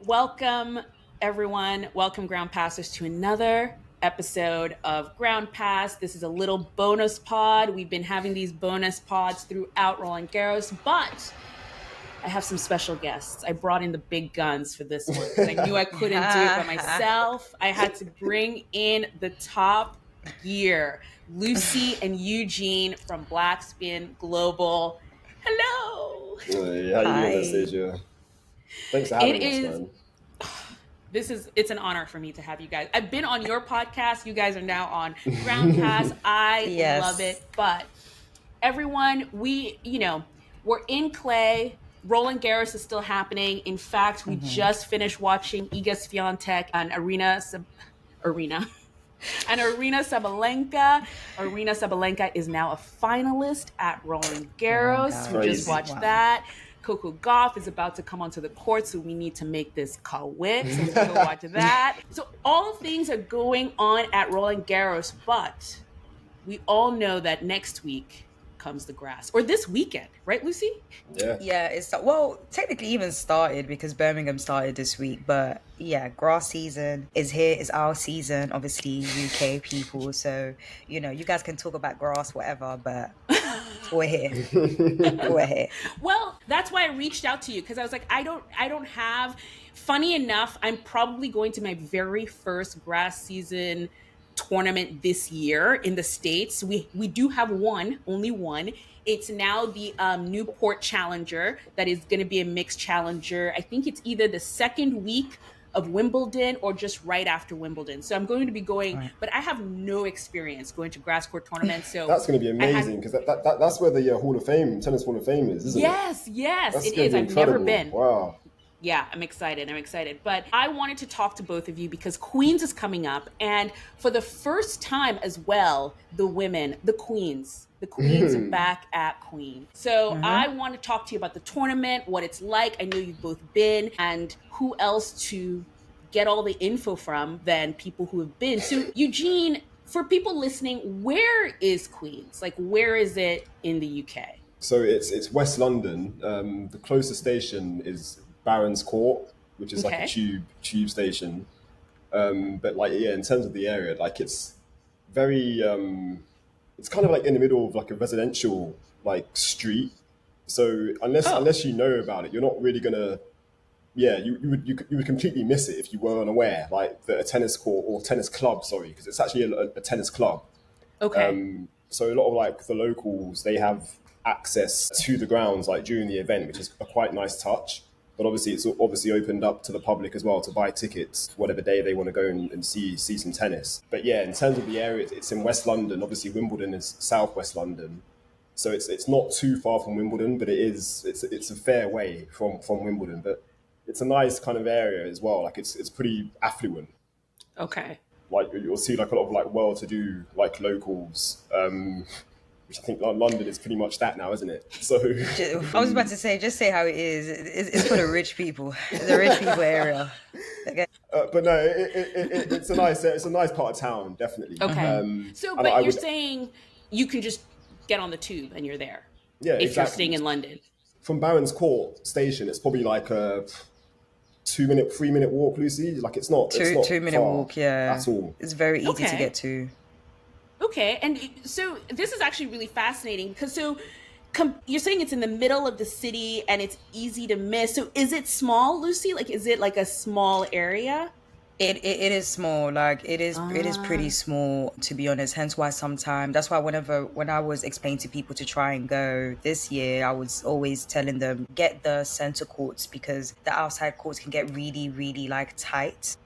Welcome, everyone. Welcome, Ground Passers, to another episode of Ground Pass. This is a little bonus pod. We've been having these bonus pods throughout Roland Garros, but I have some special guests. I brought in the big guns for this one because I knew I couldn't do it by myself. I had to bring in the top gear. Lucy and Eugene from Blackspin Global. Hello. Hey, how you doing, Hi. Anastasia? Thanks for It having us, is man. it's an honor for me to have you guys. I've been on your podcast. You guys are now on Ground Pass. I love Yes. it. But everyone, we're in clay. Roland Garros is still happening. In fact, we just finished watching Iga Swiatek and Arena and Arena Sabalenka. Arena Sabalenka is now a finalist at Roland Garros. We just Crazy. watched Wow. that. Coco Gauff is about to come onto the court, so we need to make this quick. So we're going to watch that. So all things are going on at Roland Garros, but we all know that next week comes the grass. Or this weekend, right, Lucy? Yeah. Yeah, well, technically even started because Birmingham started this week, but yeah, grass season is here. It's our season, obviously UK people. So, you guys can talk about grass, whatever, but we're here. We're here. Well, that's why I reached out to you because I was like, I don't have. Funny enough, I'm probably going to my very first grass season tournament this year in the States. We do have only one. It's now the Newport Challenger that is going to be a mixed challenger. I think it's either the second week of Wimbledon or just right after Wimbledon. So I'm going to be going, Right. but I have no experience going to grass court tournaments. So That's going to be amazing because that's where the Hall of Fame, Tennis Hall of Fame is, isn't it? yes, That's it going is. to be I've incredible. never been. Wow. Yeah, I'm excited. But I wanted to talk to both of you because Queens is coming up. And for the first time as well, the Queens are back at Queen. So I want to talk to you about the tournament, what it's like. I know you've both been, and who else to get all the info from than people who have been. So Eugene, for people listening, where is Queens? Like, where is it in the UK? So it's West London. The closest station is Barron's Court, which is like Okay. a tube station. But like in terms of the area, like it's very it's kind of like in the middle of like a residential like street. So unless you know about it, you're not really gonna. Yeah, you would completely miss it if you were unaware, like a tennis court or tennis club. Sorry, because it's actually a tennis club. Okay. So a lot of like the locals, they have access to the grounds like during the event, which is a quite nice touch. But obviously, it's obviously opened up to the public as well to buy tickets whatever day they want to go and see some tennis. But yeah, in terms of the area, it's in West London. Obviously, Wimbledon is southwest London, so it's not too far from Wimbledon, but it's a fair way from Wimbledon. But it's a nice kind of area as well. Like it's pretty affluent. Okay. Like you'll see like a lot of like well-to-do like locals, which I think like, London is pretty much that now, isn't it? So I was about to say, just say how it is. It's for the rich people. It's a rich people area. Okay. but no, it's a nice part of town, definitely. Okay. So, And but I you're would, saying you can just get on the tube and you're there yeah, if you're exactly. staying in London. From Barron's Court station, it's probably like a 3 minute walk, Lucy. Like it's not 2 minute far walk. Yeah. at all. It's very easy to Okay. get to. Okay. And so this is actually really fascinating because you're saying it's in the middle of the city and it's easy to miss. So is it small, Lucy? Like, is it like a small area? It is small, like it is pretty small, to be honest. Hence why sometimes that's why when I was explaining to people to try and go this year, I was always telling them get the center courts because the outside courts can get really, really like tight.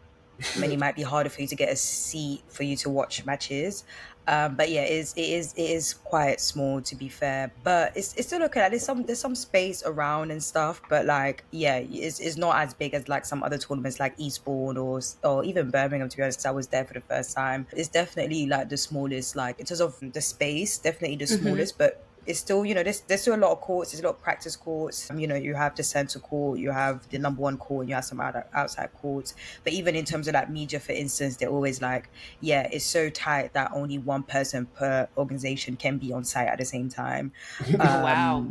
And it might be harder for you to get a seat for you to watch matches. But yeah, it is quite small, to be fair. But it's still okay. Like, there's some space around and stuff. But like yeah, it's not as big as like some other tournaments like Eastbourne or even Birmingham. To be honest, 'cause I was there for the first time. It's definitely like the smallest. Like in terms of the space, definitely the smallest. But it's still, there's still a lot of courts. There's a lot of practice courts. You have the center court, you have the number one court, and you have some outside courts. But even in terms of like media, for instance, they're always like, yeah, it's so tight that only one person per organization can be on site at the same time. Wow.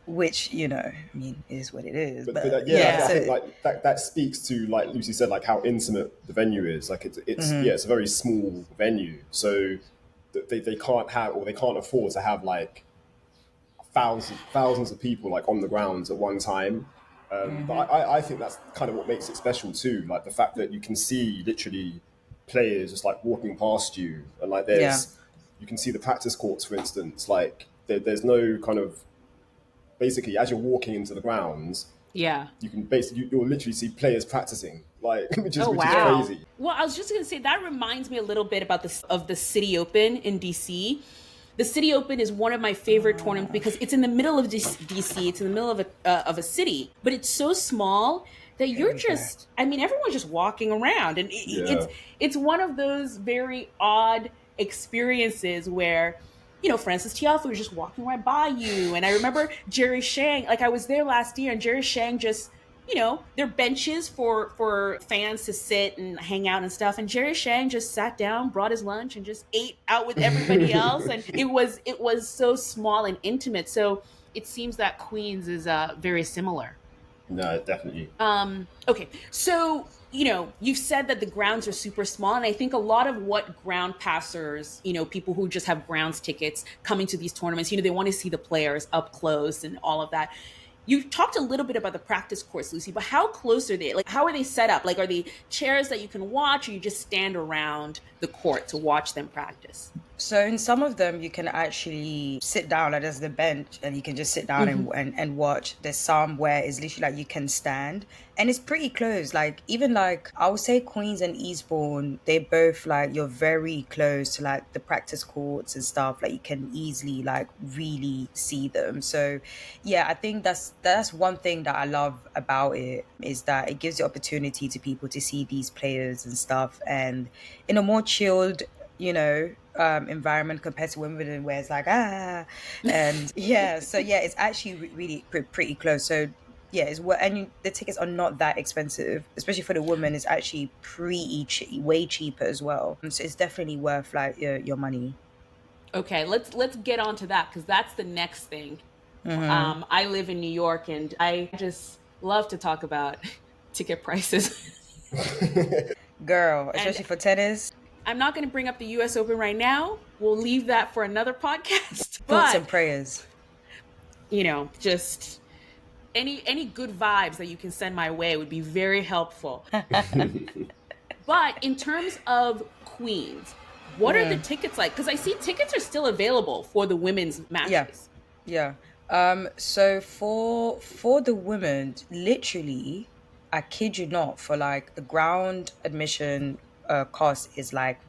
which, I mean, is what it is. But But yeah, yeah, Yeah. I think so like that speaks to, like Lucy said, like how intimate the venue is. Like it's yeah, it's a very small venue, so they can't have, or they can't afford to have like thousands of people like on the grounds at one time. But I think that's kind of what makes it special too. Like the fact that you can see literally players just like walking past you, and like yeah. you can see the practice courts, for instance. Like there's no kind of, basically as you're walking into the grounds, Yeah. you can basically you'll literally see players practicing, like Oh which is wow. crazy. Well, I was just gonna say that reminds me a little bit about the City Open in DC. The City Open is one of my favorite tournaments because it's in the middle of DC. It's in the middle of a city, but it's so small that Here you're we go. just. I mean, everyone's just walking around, and Yeah. it's one of those very odd experiences where, Francis Tiafoe was just walking right by you. And I remember Jerry Shang, like I was there last year, and Jerry Shang just, they're benches for fans to sit and hang out and stuff. And Jerry Shang just sat down, brought his lunch, and just ate out with everybody else. And it was so small and intimate. So it seems that Queens is very similar. No, definitely. Okay, so you've said that the grounds are super small, and I think a lot of what ground passers, people who just have grounds tickets coming to these tournaments, they want to see the players up close and all of that. You talked a little bit about the practice courts, Lucy, but how close are they? Like, how are they set up? Like, are they chairs that you can watch, or you just stand around the court to watch them practice? So in some of them, you can actually sit down, like there's the bench, and you can just sit down and watch. There's some where it's literally like you can stand, and it's pretty close. Like even like I would say Queens and Eastbourne, they both like you're very close to like the practice courts and stuff. Like you can easily like really see them. So yeah, I think that's one thing that I love about it is that it gives the opportunity to people to see these players and stuff, and in a more chilled environment compared to Wimbledon where it's like and yeah, so yeah, it's actually really pretty close. So yeah, it's what, and the tickets are not that expensive, especially for the women. It's actually way cheaper as well. So it's definitely worth like your money. Okay, let's get on to that because that's the next thing. Mm-hmm. I live in New York, and I just love to talk about ticket prices. Girl, And especially for tennis, I'm not going to bring up the US Open right now. We'll leave that for another podcast. thoughts But, and prayers. just any good vibes that you can send my way would be very helpful. But in terms of Queens, what are the tickets like? Because I see tickets are still available for the women's Yeah, matches. yeah. So for the women, literally, I kid you not, for like a ground admission cost is like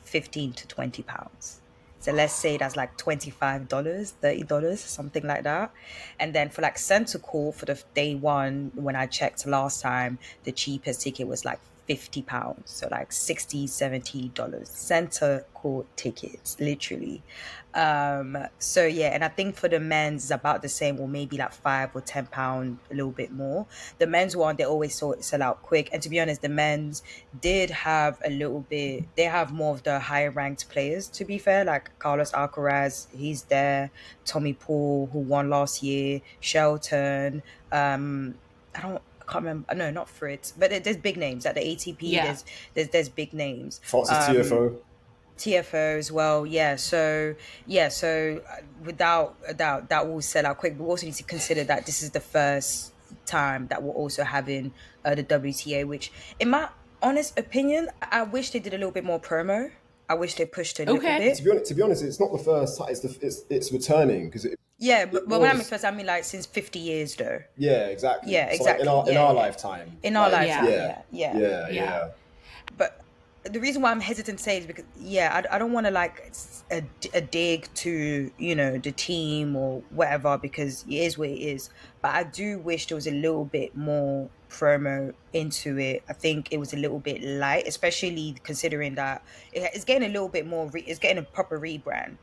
15 to £20. So let's say that's like $25, $30, something like that. And then for like center court for the day one, when I checked last time, the cheapest ticket was like £50. So like 60 $70 center court tickets, literally. So yeah, and I think for the men's it's about the same, or maybe like £5 or £10, a little bit more. The men's one, they always sell out quick. And to be honest, the men's did have a little bit, they have more of the higher ranked players, to be fair, like Carlos Alcaraz, he's there, Tommy Paul, who won last year, Shelton, I can't remember, no, not Fritz, but there's big names at the ATP. Yeah. There's big names. Francis TFO. TFO as well. Without a doubt, that will sell out quick. But we also need to consider that this is the first time that we're also having the WTA, which, in my honest opinion, I wish they did a little bit more promo. I wish they pushed a little Okay. bit. To be honest, it's not the first time. It's returning because Yeah, it but when I mean was. first, I mean like since 50 years though. Yeah, exactly. Yeah, So like exactly. in Yeah, our yeah. lifetime, In our like lifetime, Yeah. yeah, yeah. yeah, Yeah. yeah. But the reason why I'm hesitant to say is because I don't want to like a dig to the team or whatever, because it is what it is, but I do wish there was a little bit more promo into it. I think it was a little bit light, especially considering that it's getting a little bit more it's getting a proper rebrand.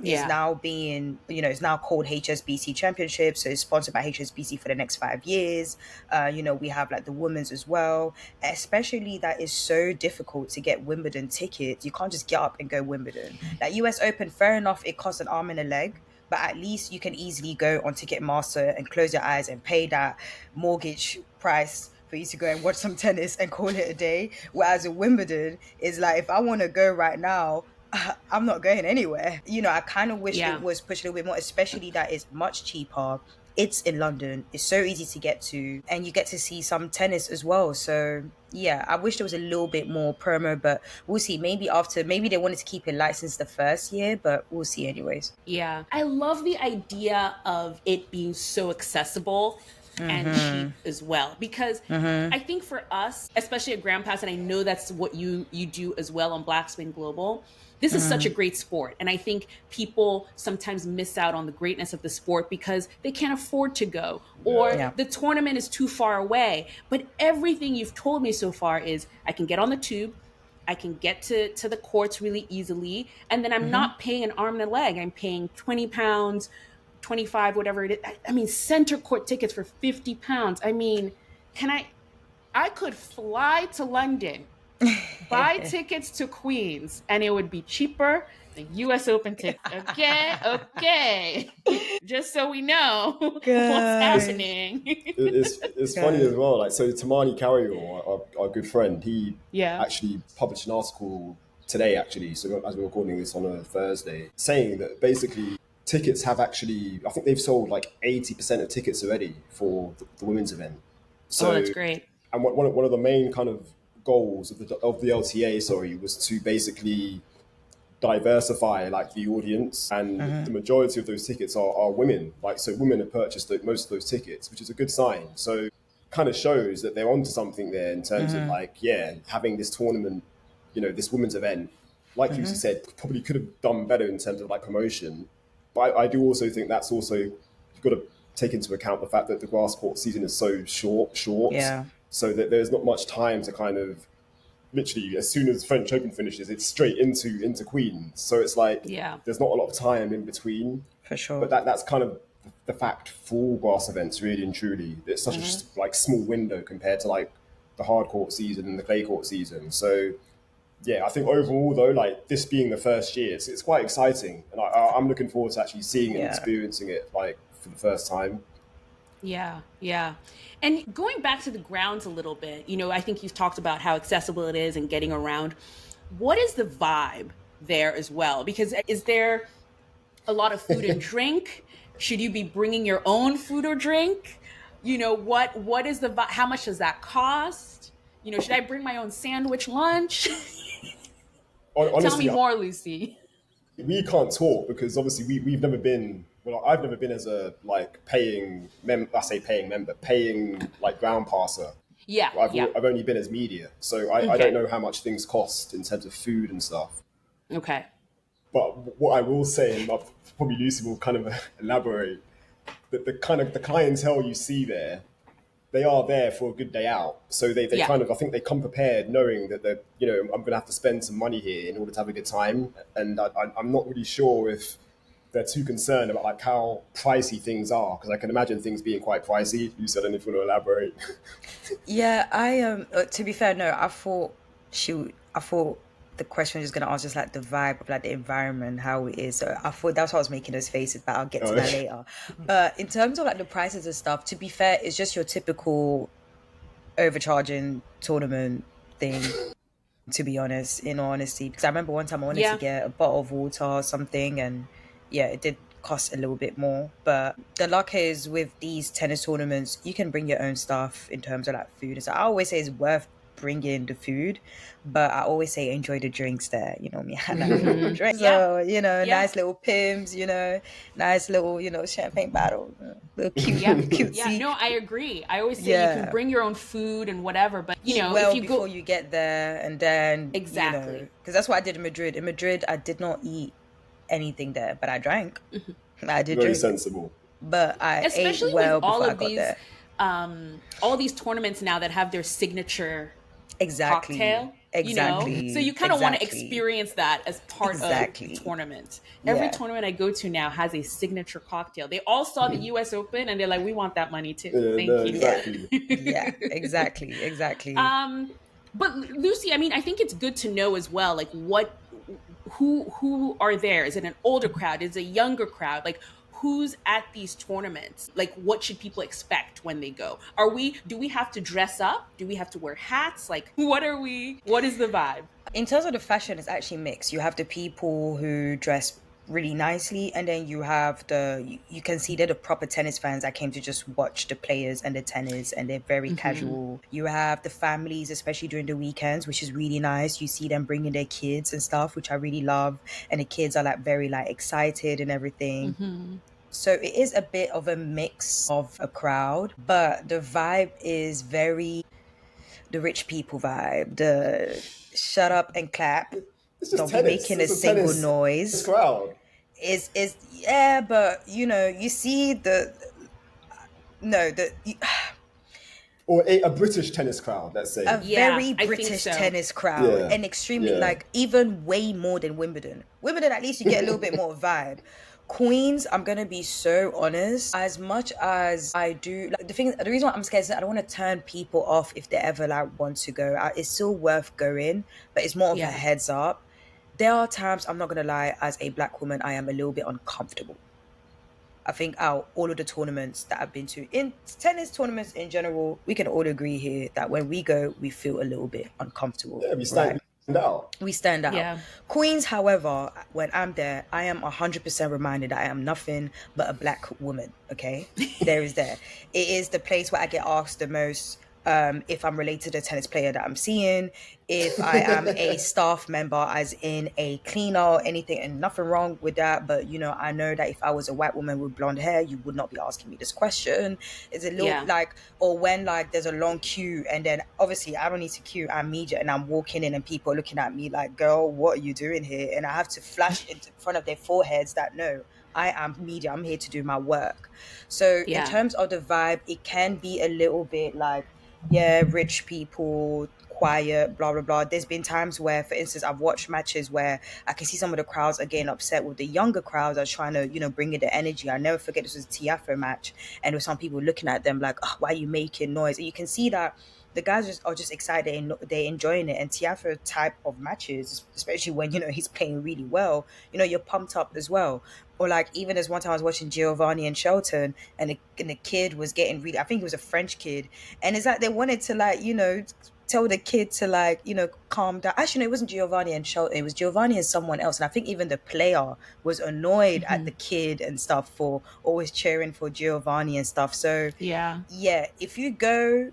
Is Yeah. now being, it's now called HSBC Championship, so it's sponsored by HSBC for the next 5 years. We have like the women's as well, especially that is so difficult to get Wimbledon tickets. You can't just get up and go Wimbledon. Like US Open, fair enough, it costs an arm and a leg. but at least you can easily go on Ticketmaster and close your eyes and pay that mortgage price for you to go and watch some tennis and call it a day. Whereas in Wimbledon, is like, if I want to go right now, I'm not going anywhere. I kind of wish it Yeah. was pushed a little bit more, especially that it's much cheaper. It's in London. It's so easy to get to, and you get to see some tennis as well. So yeah, I wish there was a little bit more promo, but we'll see. Maybe they wanted to keep it light since the first year, but we'll see anyways. Yeah. I love the idea of it being so accessible and cheap as well, because I think for us, especially at Grand Pass, and I know that's what you do as well on Black Spin Global, this is such a great sport. And I think people sometimes miss out on the greatness of the sport because they can't afford to go, or Yeah. the tournament is too far away. But everything you've told me so far is I can get on the tube, I can get to the courts really easily, and then I'm not paying an arm and a leg. I'm paying £20, 25, whatever it is. I mean, center court tickets for £50. I mean, I could fly to London, buy tickets to Queens, and it would be cheaper than US Open tickets. Okay, okay. Just so we know what's Gosh. happening. It's funny Gosh. as well. Like, so Tamani Carrier, our good friend, he Yeah. actually published an article today, actually. So as we're recording this on a Thursday, saying that basically tickets have actually, I think they've sold like 80% of tickets already for the women's event. Oh, So, that's great. and one of the main kind of goals of the LTA, sorry, was to basically diversify like the audience, and the majority of those tickets are women. Like, so women have purchased most of those tickets, which is a good sign. So kind of shows that they're onto something there in terms of like, yeah, having this tournament, this women's event, like Lucy said, probably could have done better in terms of like promotion. But I do also think that's also, you've got to take into account the fact that the grass court season is so short, Yeah. so that there's not much time to kind of, literally as soon as French Open finishes, it's straight into Queens. So it's like Yeah. there's not a lot of time in between. For sure. But that's kind of the fact for all grass events, really and truly. It's such a like small window compared to like the hard court season and the clay court season. So yeah, I think overall though, like this being the first year, it's quite exciting, and I'm looking forward to actually seeing and Yeah. experiencing it like for the first time. Yeah, yeah. And going back to the grounds a little bit, I think you've talked about how accessible it is and getting around. What is the vibe there as well? Because is there a lot of food and drink? Should you be bringing your own food or drink? What is the vibe? How much does that cost? Should I bring my own sandwich lunch? Tell me Honestly, more, Lucy. we can't talk because obviously we've never been, well, I've never been as a like paying member, paying like ground passer. Yeah, yeah. I've only been as media, so I Okay. don't know how much things cost in terms of food and stuff. Okay. But what I will say, and probably Lucy will kind of elaborate, that the clientele you see there, they are there for a good day out. So they Yeah. kind of, I think they come prepared knowing that I'm going to have to spend some money here in order to have a good time. And I'm not really sure if they're too concerned about like how pricey things are, because I can imagine things being quite pricey. Lucy, I don't know if you want to elaborate. Yeah, I to be fair, no, I thought the question was just gonna ask just like the vibe of like the environment, how it is. So I thought that's why I was making those faces, but I'll get to that later. But in terms of like the prices and stuff, to be fair, it's just your typical overcharging tournament thing. To be honest, in all honesty, because I remember one time I wanted Yeah. to get a bottle of water or something, and yeah, it did cost a little bit more. But the luck is with these tennis tournaments, you can bring your own stuff in terms of like food. So I always say it's worth bringing the food, but I always say enjoy the drinks there. You know me, I like drinks. Yeah. So Yeah. nice little pims, nice little champagne bottle, little cute, Yeah. cutesy. Yeah. No, I agree. I always say you Yeah. can bring your own food and whatever, but Eat well if you before go, you get there, and then Exactly. because that's what I did in Madrid. In Madrid, I did not eat anything there, but I drank. I did Very drink, sensible. but I especially ate well with all before I of got these, there. all these tournaments now that have their signature Exactly, cocktail, exactly. so you kind of want to Exactly. experience that as part Exactly. of the tournament. Every Yeah. tournament I go to now has a signature cocktail. They all saw the US Open and they're like, we want that money too. Yeah, Thank no, you. exactly. Yeah, exactly. But Lucy, I mean, I think it's good to know as well, like who are there? Is it an older crowd? Is it a younger crowd? Like, who's at these tournaments? Like, what should people expect when they go? Do we have to dress up? Do we have to wear hats? Like, what is the vibe? In terms of the fashion, it's actually mixed. You have the people who dress really nicely, and then you have you can see they're the proper tennis fans that came to just watch the players and the tennis, and they're very casual. You have the families, especially during the weekends, which is really nice. You see them bringing their kids and stuff, which I really love, and the kids are like very like excited and everything. So it is a bit of a mix of a crowd, but the vibe is very the rich people vibe. The shut up and clap. It's just Don't be tennis. making a It's a single tennis noise. crowd. Is yeah, but you see the no the Or a British tennis crowd, let's say. a Yeah, very I think British so. tennis crowd, Yeah. and extremely Yeah. like even way more than Wimbledon. Wimbledon, at least you get a little bit more vibe. Queens, I'm gonna be so honest. As much as I do, like the reason why I'm scared is that I don't want to turn people off if they ever like want to go. It's still worth going, but it's more of a Yeah. heads up. There are times, I'm not gonna lie, as a black woman, I am a little bit uncomfortable. I think out all of the tournaments that I've been to, in tennis tournaments in general, we can all agree here that when we go, we feel a little bit uncomfortable, Yeah, we right? stand out. We stand out. Yeah. Queens, however, when I'm there, I am 100% reminded that I am nothing but a black woman, okay? There is there. It is the place where I get asked the most if I'm related to a tennis player that I'm seeing, if I am a staff member, as in a cleaner or anything, and nothing wrong with that. But, I know that if I was a white woman with blonde hair, you would not be asking me this question. It's a little Yeah. like, or when like there's a long queue, and then obviously I don't need to queue, I'm media, and I'm walking in and people are looking at me like, girl, what are you doing here? And I have to flash in front of their foreheads that no, I am media, I'm here to do my work. So in Yeah. terms of the vibe, it can be a little bit like, yeah, rich people, quiet, blah, blah, blah. There's been times where, for instance, I've watched matches where I can see some of the crowds are getting upset with the younger crowds are trying to, bring in the energy. I never forget this was a Tiafo match, and there were some people looking at them like, oh, why are you making noise? And you can see that the guys are just excited and they're enjoying it. And Tiafo type of matches, especially when, he's playing really well, you're pumped up as well. Or like even as one time I was watching Giovanni and Shelton, and the kid was getting really, I think it was a French kid, and it's like they wanted to like tell the kid to like calm down. Actually, no, it wasn't Giovanni and Shelton. It was Giovanni and someone else, and I think even the player was annoyed at the kid and stuff for always cheering for Giovanni and stuff. So Yeah. yeah, if you go,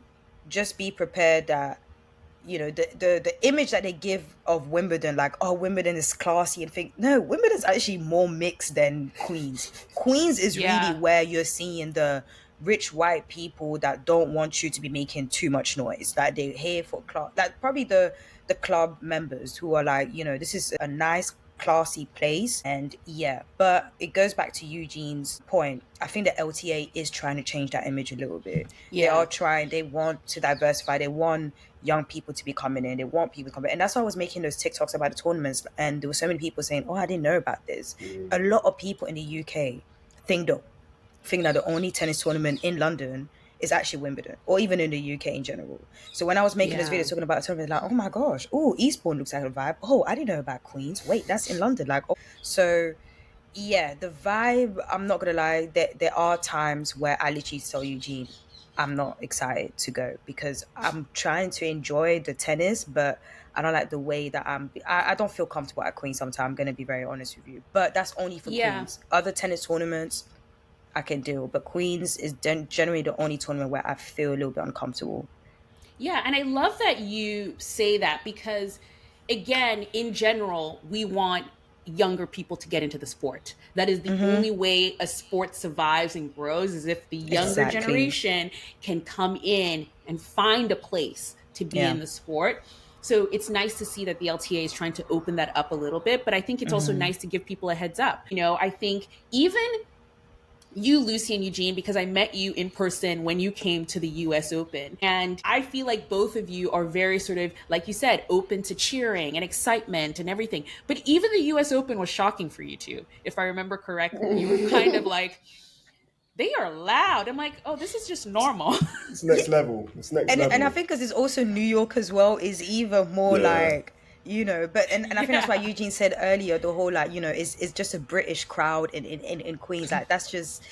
just be prepared that the image that they give of Wimbledon, like, oh, Wimbledon is classy, and think, no, Wimbledon's actually more mixed than Queens. Queens is really Yeah. where you're seeing the rich white people that don't want you to be making too much noise, like they're here for club, like probably the club members who are like, this is a nice classy place. And yeah, but it goes back to Eugene's point. I think the LTA is trying to change that image a little bit. They Yeah. are trying, they want to diversify, they want young people to be coming in, they want people to come in. And that's why I was making those TikToks about the tournaments, and there were so many people saying, oh, I didn't know about this. A lot of people in the UK think that the only tennis tournament in London is actually Wimbledon, or even in the UK in general. So when I was making this Yeah. video talking about a tournament, like, oh my gosh, oh, Eastbourne looks like a vibe. Oh, I didn't know about Queens. Wait, that's in London. Like, oh. So yeah, the vibe, I'm not gonna lie, there are times where I literally tell Eugene, I'm not excited to go because I'm trying to enjoy the tennis, but I don't like the way that I don't feel comfortable at Queens sometimes. I'm gonna be very honest with you. But that's only for Yeah. Queens. Other tennis tournaments I can deal, but Queens is generally the only tournament where I feel a little bit uncomfortable. Yeah, and I love that you say that because, again, in general, we want younger people to get into the sport. That is the only way a sport survives and grows, is if the younger Exactly. generation can come in and find a place to be Yeah. in the sport. So it's nice to see that the LTA is trying to open that up a little bit, but I think it's also nice to give people a heads up. I think even you, Lucy and Eugene, because I met you in person when you came to the US Open. And I feel like both of you are very sort of, like you said, open to cheering and excitement and everything. But even the US Open was shocking for you two. If I remember correctly, you were kind of like, they are loud. I'm like, oh, this is just normal. It's next level. It's next And I level. think because it's also New York as well, is even more Yeah. like But and I think that's why Eugene said earlier, the whole like, it's just a British crowd in Queens. Like that's just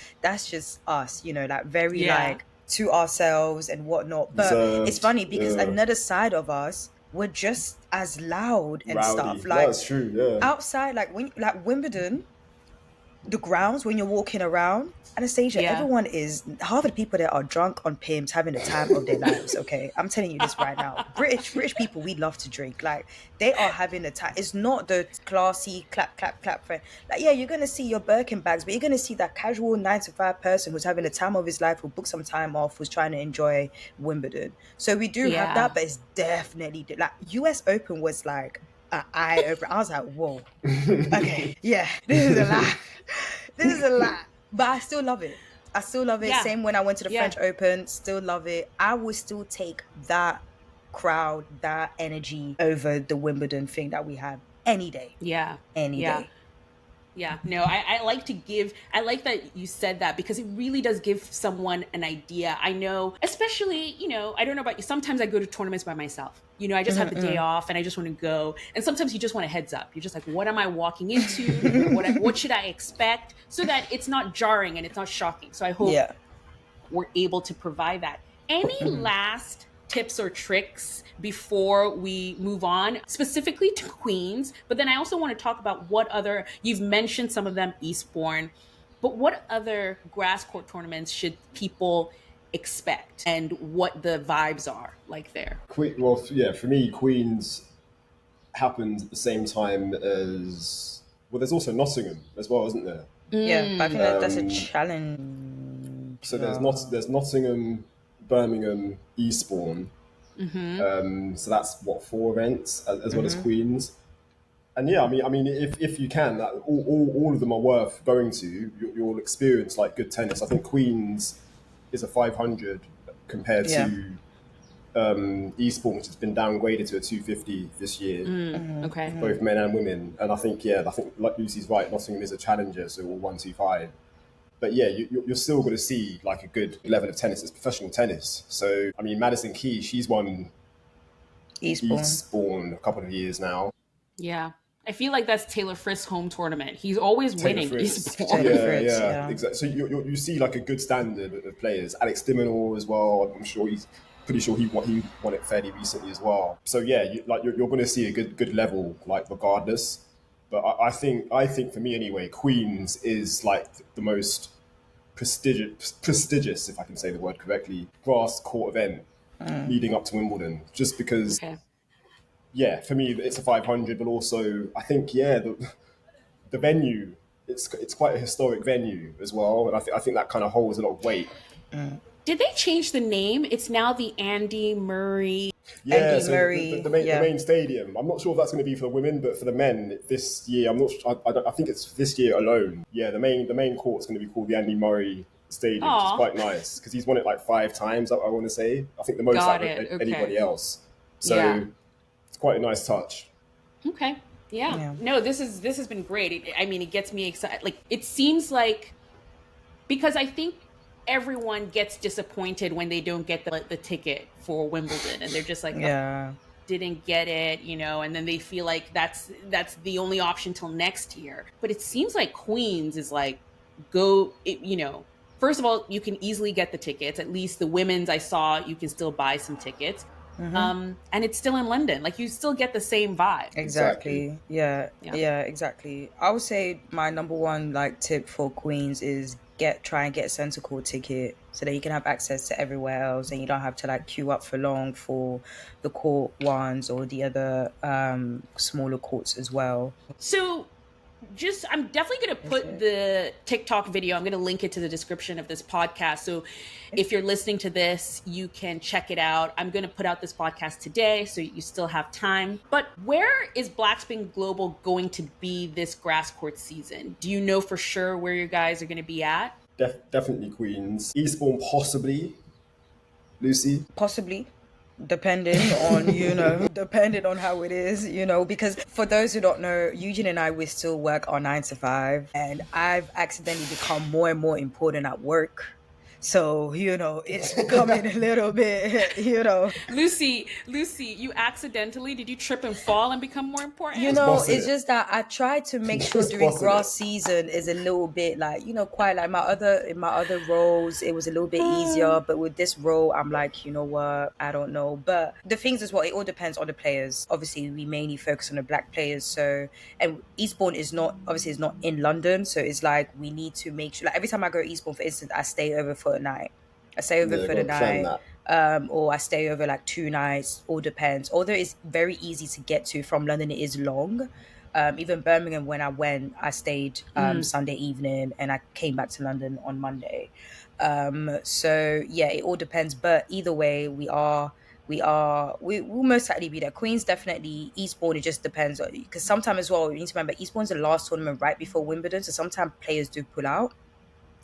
us, like very Yeah. like to ourselves and whatnot. But it's Reserved. funny because Yeah. another side of us were just as loud and stuff. Rowdy. No, Like it's true. Yeah. outside, like when like Wimbledon, the grounds when you're walking around, Anastasia, Yeah. everyone is half of the people there are drunk on Pims, having the time of their lives. Okay, I'm telling you this right now. British people, we love to drink. Like they are having the time. It's not the classy clap clap clap friend. Like yeah, you're gonna see your Birkin bags, but you're gonna see that casual 9 to 5 person who's having the time of his life, who booked some time off, who's trying to enjoy Wimbledon. So we do have Yeah. that, but it's definitely like US Open was like an eye opener. I was like, whoa, okay, yeah, this is a lot. This is a lot. But I still love it. I still love it. Yeah. Same when I went to the Yeah. French Open, still love it. I would still take that crowd, that energy over the Wimbledon thing that we had any day. Yeah. Any Yeah. day. Yeah, no, I like that you said that because it really does give someone an idea. I know, especially, I don't know about you. Sometimes I go to tournaments by myself. I just have the day off and I just want to go. And sometimes you just want a heads up. You're just like, what am I walking into? What should I expect? So that it's not jarring and it's not shocking. So I hope Yeah. we're able to provide that. Any last tips or tricks before we move on, specifically to Queens? But then I also want to talk about you've mentioned some of them, Eastbourne, but what other grass court tournaments should people expect and what the vibes are like there? Well, yeah, for me, Queens happens at the same time as, well, there's also Nottingham as well, isn't there? Yeah. But I think that's a challenge. So there's Nottingham, Birmingham, Eastbourne. So that's what, 4 events as well as Queens. And yeah, I mean, if you can, that all of them are worth going to. You'll experience like good tennis. I think Queens is a 500 compared Yeah. to Eastbourne, which has been downgraded to a 250 this year, Okay. both men and women. And I think like Lucy's right, Nottingham is a challenger, so all 125. But yeah, you're still going to see like a good level of tennis. It's professional tennis. So I mean, Madison Keys, she's won Eastbourne. Eastbourne a couple of years now. Yeah. I feel like that's Taylor Frisk's home tournament. He's always Taylor winning Fritz. Eastbourne. Taylor Yeah, Fritz, yeah, yeah. exactly. So you see like a good standard of players. Alex Dimonor as well. I'm sure pretty sure he won it fairly recently as well. So yeah, you're going to see a good level like regardless. But I think for me anyway, Queens is like the most prestigious, if I can say the word correctly, grass court event leading up to Wimbledon. Just because, Okay. yeah, for me it's a 500, but also I think the venue, it's quite a historic venue as well, and I think that kind of holds a lot of weight. Did they change the name? It's now the Andy Murray. Yeah, Andy so Murray, the yeah. main stadium. I'm not sure if that's going to be for the women, but for the men this year, I'm not. I think it's this year alone. Yeah, the main court's going to be called the Andy Murray Stadium, which is Aw. quite nice because he's won it like 5 times. I want to say. I think the most Got out it, of okay. anybody else. So Yeah. it's quite a nice touch. Okay. Yeah. Yeah. No, this has been great. It gets me excited. Like it seems like, because I think everyone gets disappointed when they don't get the ticket for Wimbledon and they're just like, Yeah. didn't get it, and then they feel like that's the only option till next year. But it seems like Queens is like, first of all, you can easily get the tickets. At least the women's I saw, you can still buy some tickets. And it's still in London. Like you still get the same vibe. Exactly. Yeah. Yeah. Yeah, exactly. I would say my number one like tip for Queens is try and get a centre court ticket so that you can have access to everywhere else and you don't have to like queue up for long for the court ones or the other smaller courts as well. So I'm definitely going to put the TikTok video. I'm going to link it to the description of this podcast. So if you're listening to this, you can check it out. I'm going to put out this podcast today, so you still have time. But where is Blackspin Global going to be this grass court season? Do you know for sure where you guys are going to be at? Definitely Queens. Eastbourne possibly. Lucy? Possibly. Depending on how it is, because for those who don't know, Eugene and I, we still work our 9 to 5, and I've accidentally become more and more important at work. So, it's becoming a little bit, Lucy, you accidentally did you trip and fall and become more important? Just bossing it's it. just that I try to make sure Just during bossing grass it. season is a little bit like, quite like in my other roles, it was a little bit easier. But with this role, I'm like, you know what? I don't know. But the things as well, it all depends on the players. Obviously, we mainly focus on the black players. So, and Eastbourne is not in London. So it's like we need to make sure, like every time I go to Eastbourne, for instance, I stay over for a night. I stay over Yeah, for the got to plan night, that. or I stay over like 2 nights, all depends. Although it's very easy to get to from London, it is long. Even Birmingham, when I went, I stayed Sunday evening and I came back to London on Monday. So yeah, it all depends. But either way, we will most likely be there. Queen's definitely, Eastbourne, it just depends. Because sometimes as well, you need to remember Eastbourne's the last tournament right before Wimbledon. So sometimes players do pull out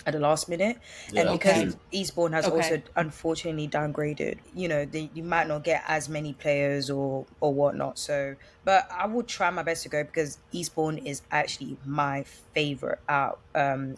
at the last minute. And Yeah, Okay. because true. Eastbourne has Okay. also unfortunately downgraded, you might not get as many players or whatnot. So, but I would try my best to go because Eastbourne is actually my favorite out,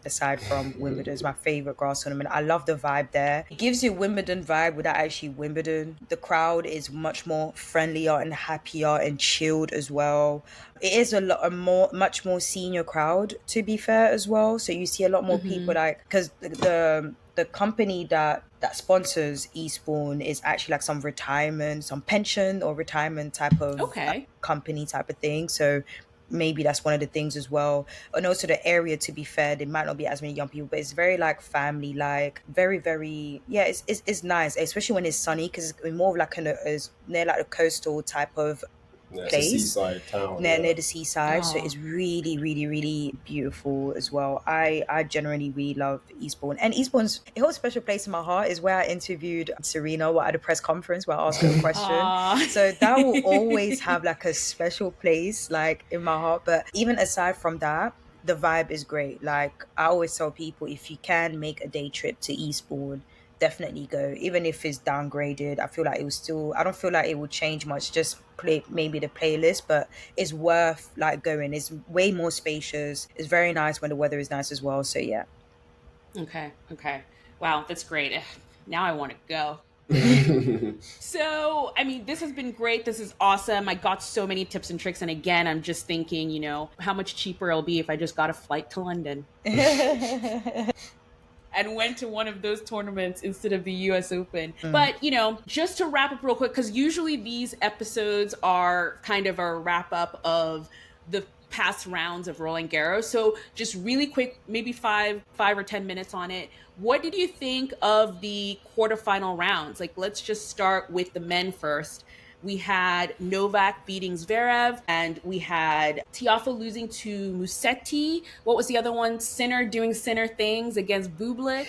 aside from Wimbledon. It's my favorite grass tournament. I love the vibe there. It gives you Wimbledon vibe without actually Wimbledon. The crowd is much more friendlier and happier and chilled as well. It is much more senior crowd, to be fair, as well. So you see a lot more people, like, because the company that sponsors Eastbourne is actually like some retirement, some pension or retirement type of Okay. company type of thing. So maybe that's one of the things as well. And also the area, to be fair, there might not be as many young people, but it's very like family, like very, very, yeah, it's nice, especially when it's sunny, because it's more of like it's near like a coastal type of Yeah, it's a place, seaside town. near Yeah. the seaside. So Oh. it's really, really, really beautiful as well. I generally really love Eastbourne. And Eastbourne's, it holds a special place in my heart. Is where I interviewed Serena at a press conference where I asked her a question. Aw. So that will always have like a special place like in my heart. But even aside from that, the vibe is great. Like I always tell people, if you can make a day trip to Eastbourne, definitely go. Even if it's downgraded, I feel like it was still, I don't feel like it would change much, just play maybe the playlist, but it's worth like going. It's way more spacious. It's very nice when the weather is nice as well. So yeah. Okay. Okay. Wow, that's great. Now I want to go. So, I mean, this has been great. This is awesome. I got so many tips and tricks. And again, I'm just thinking, how much cheaper it'll be if I just got a flight to London and went to one of those tournaments instead of the US Open. Mm. But, just to wrap up real quick, because usually these episodes are kind of a wrap up of the past rounds of Roland Garros. So just really quick, maybe five or 10 minutes on it. What did you think of the quarterfinal rounds? Like, let's just start with the men first. We had Novak beating Zverev, and we had Tiafoe losing to Musetti. What was the other one? Sinner doing Sinner things against Bublik.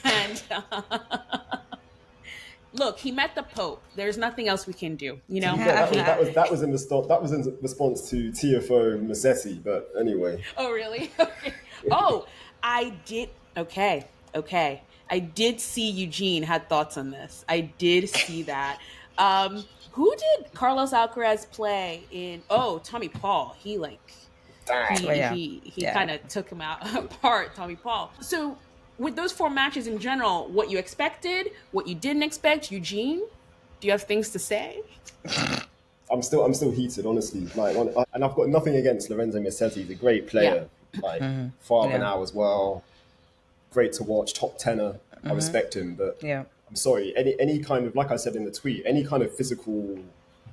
And look, he met the Pope. There's nothing else we can do. To be fair, that was He. that was that was in that was in response to TFO Musetti. But anyway, Oh, really? Okay. Oh, I did. Okay. Okay. I did see Eugene had thoughts on this. I did see that. Who did Carlos Alcaraz play in? Oh, Tommy Paul. He like Well, he yeah. he he Yeah. kind of took him out apart, Tommy Paul. So with those four matches in general, what you expected, what you didn't expect, Eugene, do you have things to say? I'm still heated, honestly. Like, and I've got nothing against Lorenzo Musetti. He's a great Yeah. player. Like, Hmm. father Yeah. now as well. Great to watch. Top tenor. I Hmm. respect him, but Yeah. I'm sorry. Any kind of, like I said in the tweet, any kind of physical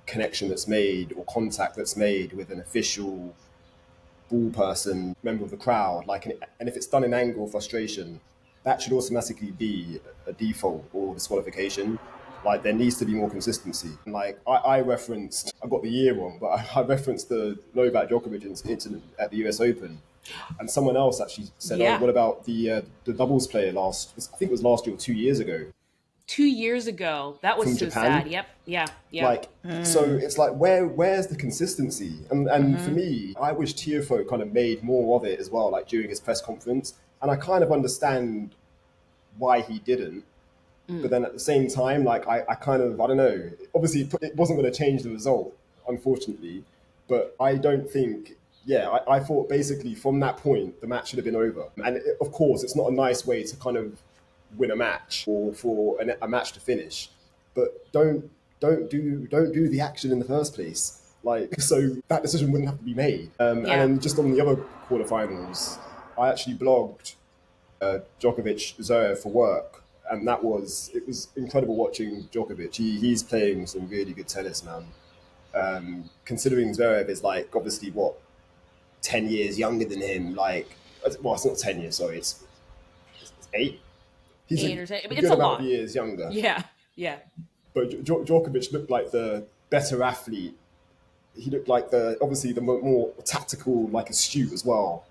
connection that's made or contact that's made with an official ball person, member of the crowd, like, and if it's done in anger or frustration, that should automatically be a default or disqualification. Like, there needs to be more consistency. Like, I got the year wrong, but I referenced the Novak Djokovic incident at the US Open. And someone else actually said, "Oh, Yeah. what about the doubles player last? I think it was last year or 2 years ago 2 years ago. That was from so sad. Japan." Yep. Yeah. Yeah. Like, so it's like, where's the consistency? And for me, I wish Tiafoe kind of made more of it as well, like during his press conference. And I kind of understand why he didn't. But then at the same time, like, I kind of, I don't know. Obviously, it wasn't going to change the result, unfortunately. But I don't think, yeah, I thought basically from that point, the match should have been over. And of course, it's not a nice way to kind of win a match or for a match to finish, but don't do the action in the first place. Like, so that decision wouldn't have to be made. And Yeah. then just on the other quarterfinals, I actually blogged Djokovic Zverev for work, and it was incredible watching Djokovic. He's playing some really good tennis, man. Considering Zverev is like obviously what 10 years younger than him, like well, it's not 10 years, sorry, it's eight. He's 8 or 10. a It's good a amount lot. of years younger. Yeah. Yeah. But Djokovic looked like the better athlete. He looked like obviously the more tactical, like astute as well.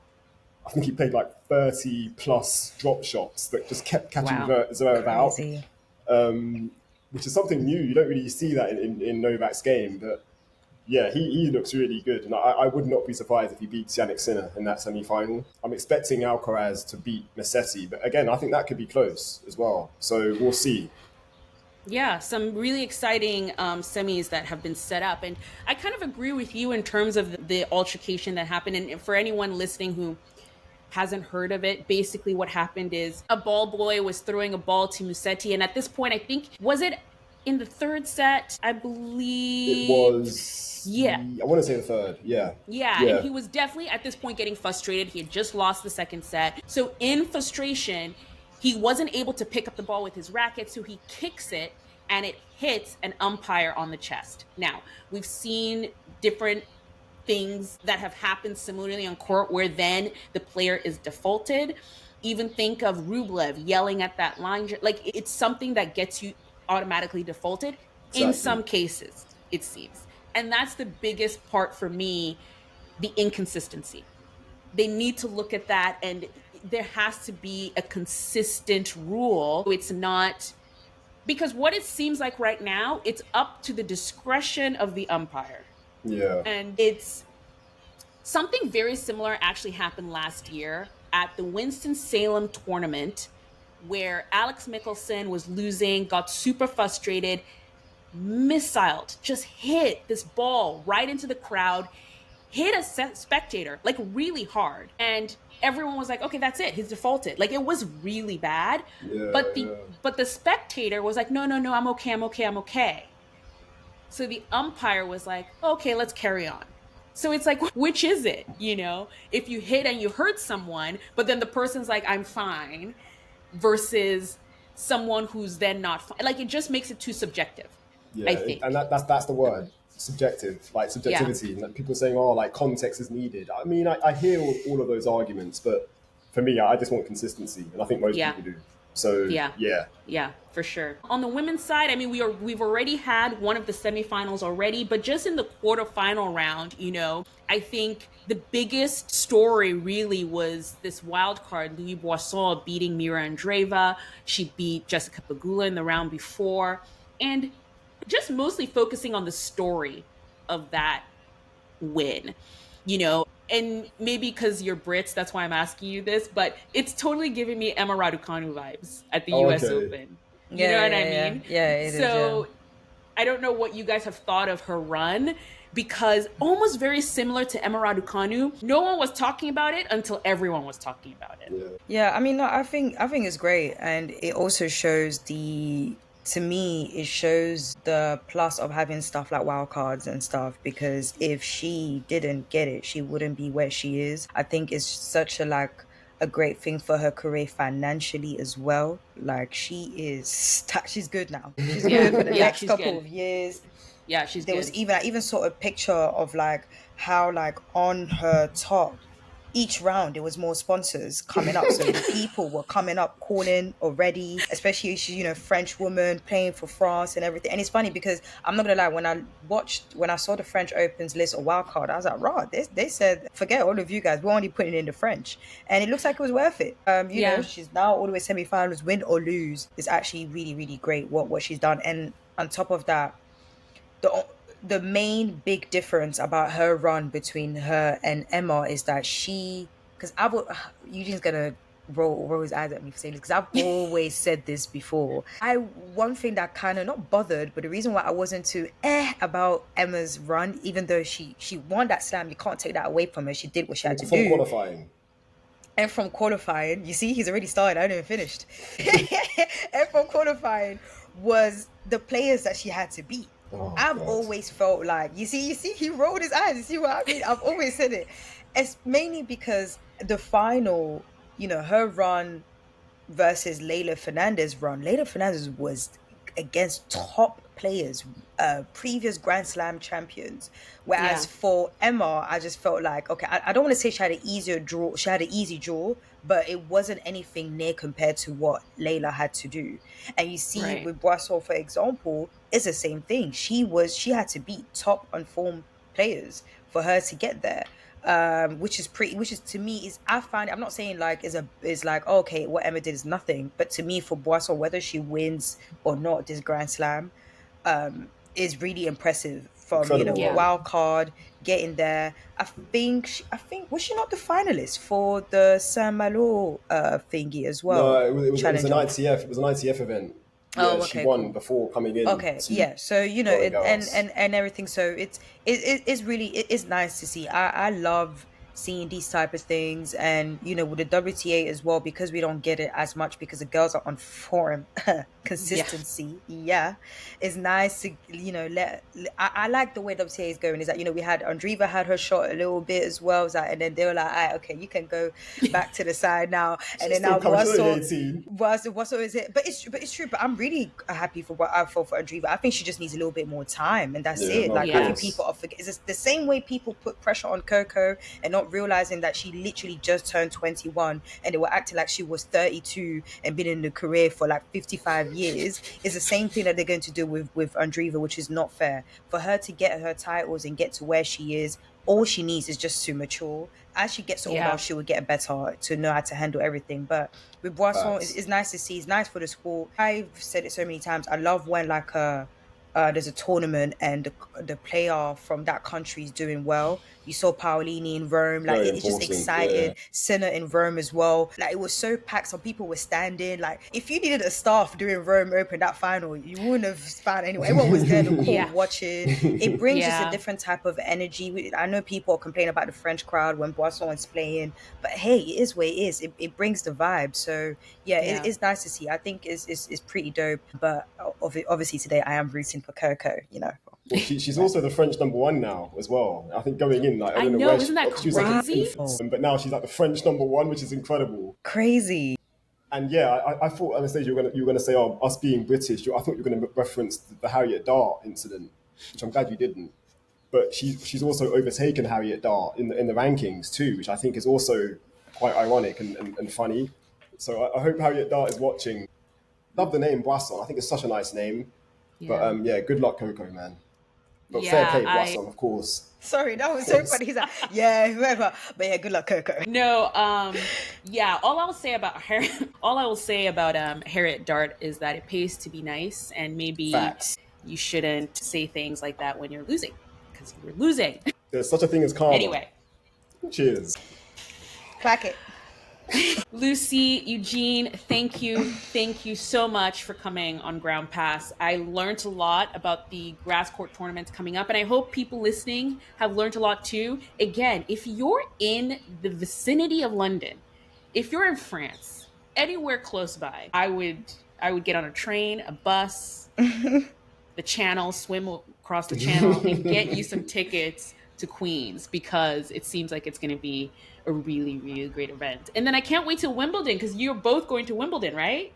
I think he played like 30 plus drop shots that just kept catching Wow. Zverev out, Crazy. which is something new. You don't really see that in Novak's game, but yeah, he looks really good. And I would not be surprised if he beats Yannick Sinner in that semi-final. I'm expecting Alcaraz to beat Musetti, but again, I think that could be close as well. So we'll see. Yeah, some really exciting semis that have been set up. And I kind of agree with you in terms of the altercation that happened. And for anyone listening who hasn't heard of it, basically what happened is a ball boy was throwing a ball to Musetti. And at this point, I think, was it in the third set? I It believe. was, Yeah. I want to say the third, yeah. Yeah, Yeah. and he was definitely at this point getting frustrated. He had just lost the second set. So in frustration, he wasn't able to pick up the ball with his racket, so he kicks it and it hits an umpire on the chest. Now, we've seen different things that have happened similarly on court where then the player is defaulted. Even think of Rublev yelling at that line. Like, it's something that gets you automatically defaulted in Exactly. some cases, it seems. And that's the biggest part for me, the inconsistency. They need to look at that, and there has to be a consistent rule. It's not, because what it seems like right now, it's up to the discretion of the umpire. Yeah. And it's something very similar actually happened last year at the Winston-Salem tournament, where Alex Mickelson was losing, got super frustrated, missiled, just hit this ball right into the crowd, hit a spectator like really hard, and everyone was like, okay, that's it, he's defaulted. Like, it was really bad. Yeah, But the spectator was like, no, I'm okay. So the umpire was like, okay, let's carry on. So it's like, which is it? If you hit and you hurt someone, but then the person's like, I'm fine, versus someone who's then not fine. Like, it just makes it too subjective, Yeah, I and think. that's the word, subjective, like Yeah. subjectivity. And like people saying, "Oh, like context is needed." I mean, I hear all of those arguments, but for me, I just want consistency, and I think most Yeah. people do. So Yeah. yeah, Yeah, for sure. On the women's side, I mean, we've already had one of the semifinals already, but just in the quarterfinal round, I think the biggest story really was this wild card, Lois Boisson beating Mira Andreeva. She beat Jessica Pegula in the round before, and just mostly focusing on the story of that win, and maybe because you're Brits, that's why I'm asking you this, but it's totally giving me Emma Raducanu vibes at the oh, US okay, Open. You know Yeah, what I yeah, yeah. mean? Yeah, it is, yeah. So I don't know what you guys have thought of her run, because almost very similar to Emma Raducanu, no one was talking about it until everyone was talking about it. yeah, Yeah, I mean, no, I think it's great, and it also shows to me, it shows the plus of having stuff like wild cards and stuff, because if she didn't get it, she wouldn't be where she is. I think it's such a great thing for her career financially as well. Like, she's good now. She's Yeah, good for the yeah, next she's couple good. of years. Yeah, she's There was good. even I even saw a picture of like how like on her top each round there was more sponsors coming up, so the people were coming up calling already, especially she's French woman playing for France and everything. And it's funny because I'm not gonna lie, when I saw the French Opens list or wild card, I was like, right, they said forget all of you guys, we're only putting in the French, and it looks like it was worth it. Yeah. She's now all the way semi-finals, win or lose. It's actually really, really great what she's done. And on top of that, the the main big difference about her run between her and Emma is that because Eugene's gonna roll his eyes at me for saying this, because I've always said this before. One thing that kind of not bothered, but the reason why I wasn't too about Emma's run, even though she won that slam, you can't take that away from her. She did what she had to from do. qualifying. And from qualifying, you see, he's already started. I haven't even finished. And from qualifying was the players that she had to beat. Oh I've God. always felt like, he rolled his eyes. You see what I mean? I've always said it. It's mainly because the final, her run versus Leylah Fernandez run. Leylah Fernandez was against top players, previous Grand Slam champions. Whereas Yeah. for Emma, I just felt like, okay, I don't want to say she had an easier draw. She had an easy draw, but it wasn't anything near compared to what Leylah had to do. And you see Right. with Boisson, for example, it's the same thing. She had to beat top unformed players for her to get there, which is to me is I find I'm not saying like is like, oh, okay, what Emma did is nothing, but to me for Boisson, whether she wins or not this Grand Slam, is really impressive from Incredible Yeah. run. wild card getting there. I think was she not the finalist for the Saint Malo thingy as No, well, it was an challenger. ITF. It was an ITF event. Yeah, Oh, she okay, won cool. before coming in Okay, to yeah. So Roland and Garros. everything. So it's really it's nice to see. I love seeing these type of things, and with the WTA as well, because we don't get it as much because the girls are on form Yeah. consistency. Yeah, it's nice to I like the way WTA is going. Is that we had Andreeva had her shot a little bit as well. It's like, and then they were like, all right, okay, you can go back to the side now, and She's then still now coming. She's only Boisson 18. what's always it, but it's true. But I'm really happy for what I feel for Andriva. I think she just needs a little bit more time, and that's Yeah, it. no, of Like I Yeah. think people course. are forget. It's just the same way people put pressure on Coco and not realizing that she literally just turned 21, and they were acting like she was 32 and been in the career for like 55 years. Is the same thing that they're going to do with Andriva, which is not fair for her to get her titles and get to where she is. All she needs is just to mature. As she gets older, Yeah. she will get better to know how to handle everything. But with Boisson, Facts. it's nice to see. It's nice for the sport. I've said it so many times. I love when like there's a tournament and the player from that country is doing well. You saw Paolini in Rome, like Very it's just important. Yeah. exciting. Senna in Rome as well. Like it was so packed. Some people were standing. Like if you needed a staff during Rome Open that final, you wouldn't have found anyone. Everyone was there, the court Yeah. watching. It brings just a Yeah. different type of energy. I know people complain about the French crowd when Boisson is playing, but hey, it is what it is. It brings the vibe. So yeah, Yeah. it's nice to see. I think it's pretty dope. But obviously today I am rooting for Coco. Well, she's also the French number one now as well. I think going in, like I I don't know know. where Isn't that she was like an crazy? infant, but now she's like the French number one, which is incredible. Crazy. And yeah, I thought Anastasia you were gonna say, oh, us being British. I thought you were gonna reference the Harriet Dart incident, which I'm glad you didn't. But she's also overtaken Harriet Dart in the rankings too, which I think is also quite ironic and funny. So I hope Harriet Dart is watching. Love the name Boisson. I think it's such a nice name. But Yeah. yeah, good luck, Coco, man. But fair Yeah. play, Boisson, of course. Sorry, that Of was so course. funny. He's like, yeah, whoever. But yeah, good luck, Coco. No, yeah, all I will say about Harriet Dart is that it pays to be nice, and maybe Facts. you shouldn't say things like that when you're losing, because you were losing. There's such a thing as karma. Anyway, Cheers. Clack it. Lucy, Eugene, thank you so much for coming on Ground Pass. I learned a lot about the grass court tournaments coming up, and I hope people listening have learned a lot too. Again, if you're in the vicinity of London, if you're in France, anywhere close by, I would get on a train, a bus, the channel, swim across the channel, and get you some tickets to Queens, because it seems like it's going to be a really, really great event. And then I can't wait till Wimbledon, because you're both going to Wimbledon, right?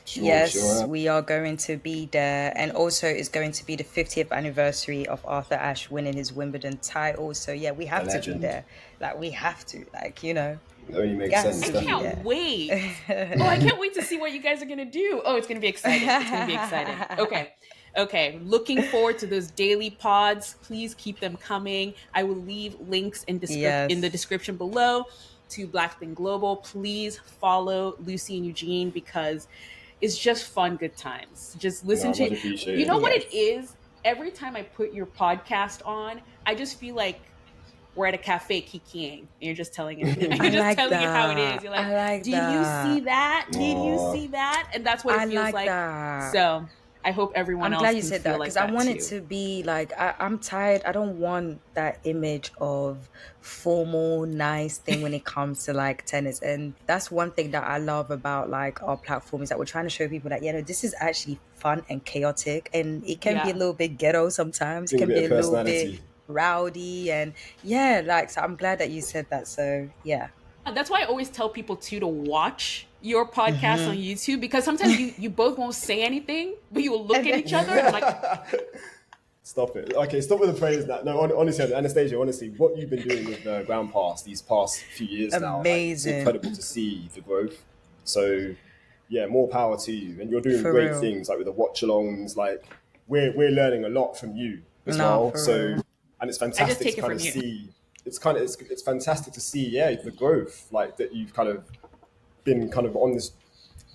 Sure, Yes, sure. we are going to be there. And also, it's going to be the 50th anniversary of Arthur Ashe winning his Wimbledon title. So, yeah, we A have to be legend. there. Like, we have to. Like, It only makes gas sense, I to be can't definitely. wait. there. Oh, I can't wait to see what you guys are going to do. Oh, it's going to be exciting. It's going to be exciting. Okay. Okay. Looking forward to those daily pods. Please keep them coming. I will leave links in the Yes. description below to Black Thing Global. Please follow Lucy and Eugene, because it's just fun, good times. Just listen No, to, much you know appreciated. what it Yes. is? Every time I put your podcast on, I just feel like we're at a cafe kikiing, and you're just telling it. I You're just like telling it how it is. that. You're like, I like did you see that. that? Did you Aw, see that? And that's what it I feels like like. that. So I hope everyone I'm glad else you can said feel that like because I that want it too. to be like I'm tired. I don't want that image of formal, nice thing when it comes to like tennis. And that's one thing that I love about like our platform is that we're trying to show people that no, this is actually fun and chaotic, and it can be a Yeah. little bit ghetto sometimes. It Bring a can bit be of a little bit personality. rowdy, and yeah, like so. I'm glad that you said that. So yeah. That's why I always tell people too to watch your podcast on Hmm. YouTube, because sometimes you both won't say anything, but you will look And at then each other and like, Stop it. Okay, stop with the praise. That no, honestly, Anastasia, honestly, what you've been doing with the Ground Pass these past few years now, like it's amazing incredible to see the growth. So, yeah, more power to you. And you're doing for great real. things like with the watch-alongs. Like we're learning a lot from you as No, well. for So, real. and it's I just fantastic to take it kind from of you. see. It's fantastic to see, yeah, the growth like that you've kind of been kind of on this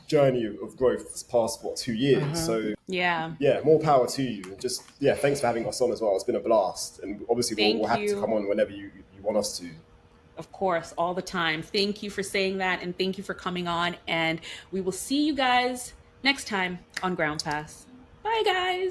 journey of growth this past 2 years. Hmm. So Yeah. yeah, more power to you. And just yeah, thanks for having us on as well. It's been a blast, and obviously we'll Thank have to come you. on whenever you want us to. Of course, all the time. Thank you for saying that, and thank you for coming on. And we will see you guys next time on Ground Pass. Bye, guys.